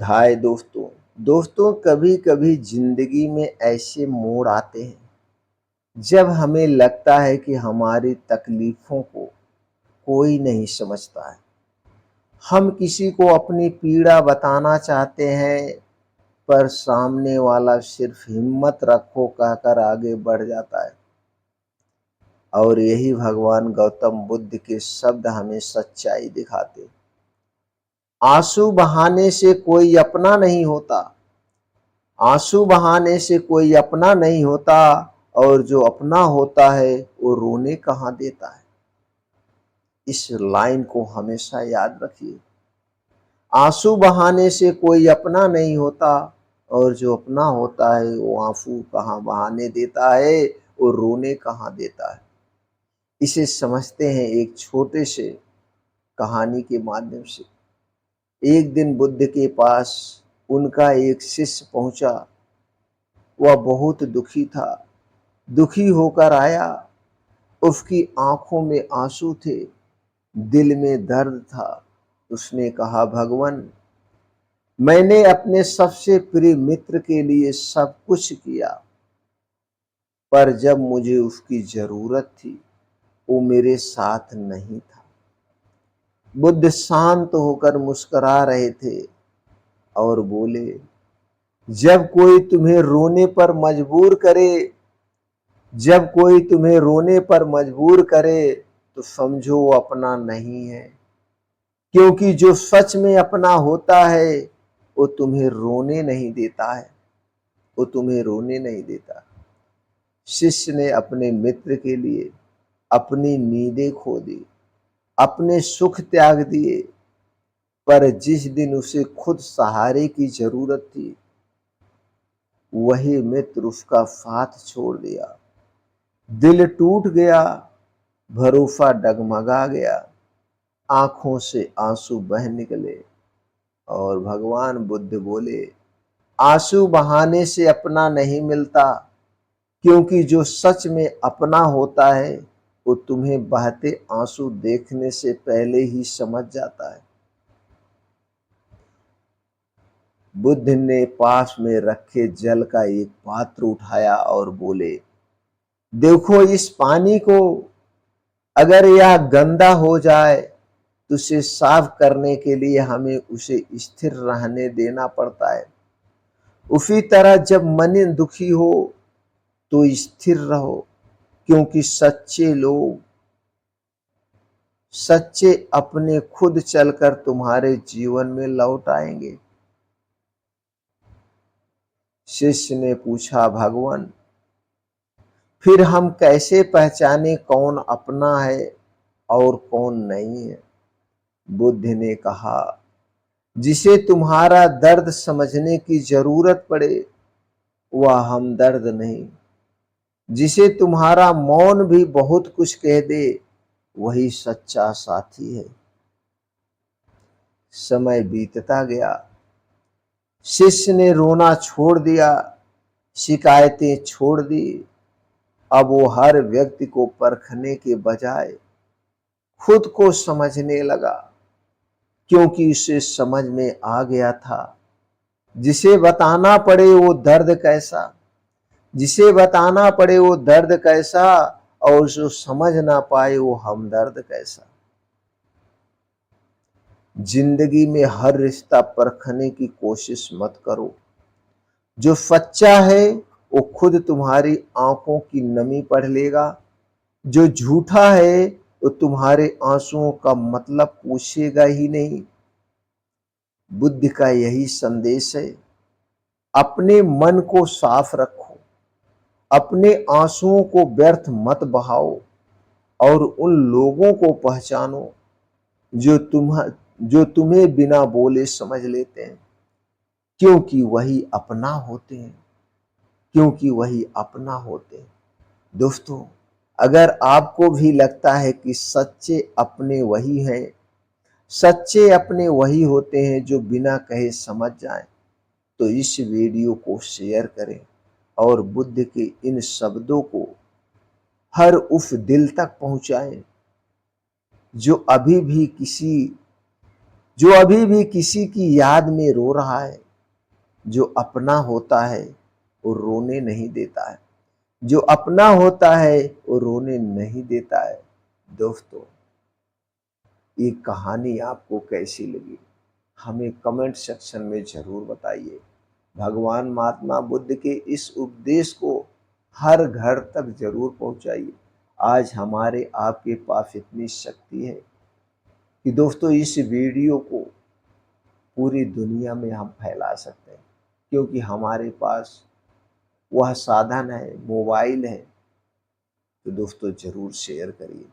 हाय दोस्तों। दोस्तों, कभी कभी जिंदगी में ऐसे मोड़ आते हैं जब हमें लगता है कि हमारी तकलीफों को कोई नहीं समझता है। हम किसी को अपनी पीड़ा बताना चाहते हैं, पर सामने वाला सिर्फ हिम्मत रखो कहकर आगे बढ़ जाता है। और यही भगवान गौतम बुद्ध के शब्द हमें सच्चाई दिखाते। आंसू बहाने से कोई अपना नहीं होता। आंसू बहाने से कोई अपना नहीं होता, और जो अपना होता है वो रोने कहाँ देता है। इस लाइन को हमेशा याद रखिए। आंसू बहाने से कोई अपना नहीं होता, और जो अपना होता है वो आंसू कहाँ बहाने देता है, वो रोने कहाँ देता है। इसे समझते हैं एक छोटे से कहानी के माध्यम से। एक दिन बुद्ध के पास उनका एक शिष्य पहुंचा। वह बहुत दुखी था। दुखी होकर आया। उसकी आंखों में आंसू थे, दिल में दर्द था। उसने कहा, भगवान, मैंने अपने सबसे प्रिय मित्र के लिए सब कुछ किया, पर जब मुझे उसकी जरूरत थी वो मेरे साथ नहीं था। बुद्ध शांत होकर मुस्कुरा रहे थे और बोले, जब कोई तुम्हें रोने पर मजबूर करे, जब कोई तुम्हें रोने पर मजबूर करे तो समझो वो अपना नहीं है। क्योंकि जो सच में अपना होता है वो तुम्हें रोने नहीं देता है। वो तुम्हें रोने नहीं देता। शिष्य ने अपने मित्र के लिए अपनी नींदें खो दी, अपने सुख त्याग दिए, पर जिस दिन उसे खुद सहारे की जरूरत थी, वही मित्र उसका साथ छोड़ दिया। दिल टूट गया, भरोसा डगमगा गया, आंखों से आंसू बह निकले। और भगवान बुद्ध बोले, आंसू बहाने से अपना नहीं मिलता, क्योंकि जो सच में अपना होता है वो तुम्हें बहते आंसू देखने से पहले ही समझ जाता है। बुद्ध ने पास में रखे जल का एक पात्र उठाया और बोले, देखो इस पानी को, अगर यह गंदा हो जाए तो उसे साफ करने के लिए हमें उसे स्थिर रहने देना पड़ता है। उसी तरह जब मन दुखी हो तो स्थिर रहो, क्योंकि सच्चे अपने खुद चलकर तुम्हारे जीवन में लौट आएंगे। शिष्य ने पूछा, भगवान, फिर हम कैसे पहचाने कौन अपना है और कौन नहीं है। बुद्ध ने कहा, जिसे तुम्हारा दर्द समझने की जरूरत पड़े वह हमदर्द नहीं। जिसे तुम्हारा मौन भी बहुत कुछ कह दे वही सच्चा साथी है। समय बीतता गया। शिष्य ने रोना छोड़ दिया, शिकायतें छोड़ दी। अब वो हर व्यक्ति को परखने के बजाय खुद को समझने लगा, क्योंकि उसे समझ में आ गया था, जिसे बताना पड़े वो दर्द कैसा, जिसे बताना पड़े वो दर्द कैसा, और जो समझ ना पाए वो हमदर्द कैसा। जिंदगी में हर रिश्ता परखने की कोशिश मत करो। जो सच्चा है वो खुद तुम्हारी आंखों की नमी पढ़ लेगा। जो झूठा है वो तुम्हारे आंसुओं का मतलब पूछेगा ही नहीं। बुद्ध का यही संदेश है। अपने मन को साफ रखो, अपने आंसुओं को व्यर्थ मत बहाओ, और उन लोगों को पहचानो जो तुम्हें बिना बोले समझ लेते हैं, क्योंकि वही अपना होते हैं। क्योंकि वही अपना होते हैं। दोस्तों, अगर आपको भी लगता है कि सच्चे अपने वही हैं, सच्चे अपने वही होते हैं जो बिना कहे समझ जाएं, तो इस वीडियो को शेयर करें और बुद्ध के इन शब्दों को हर उस दिल तक पहुंचाएं जो जो अभी भी किसी की याद में रो रहा है, जो अपना होता है वो रोने नहीं देता है, जो अपना होता है वो रोने नहीं देता है। दोस्तों, ये कहानी आपको कैसी लगी हमें कमेंट सेक्शन में ज़रूर बताइए। भगवान महात्मा बुद्ध के इस उपदेश को हर घर तक ज़रूर पहुंचाइए। आज हमारे आपके पास इतनी शक्ति है कि दोस्तों इस वीडियो को पूरी दुनिया में हम फैला सकते हैं, क्योंकि हमारे पास वह साधन है, मोबाइल है। तो दोस्तों ज़रूर शेयर करिए।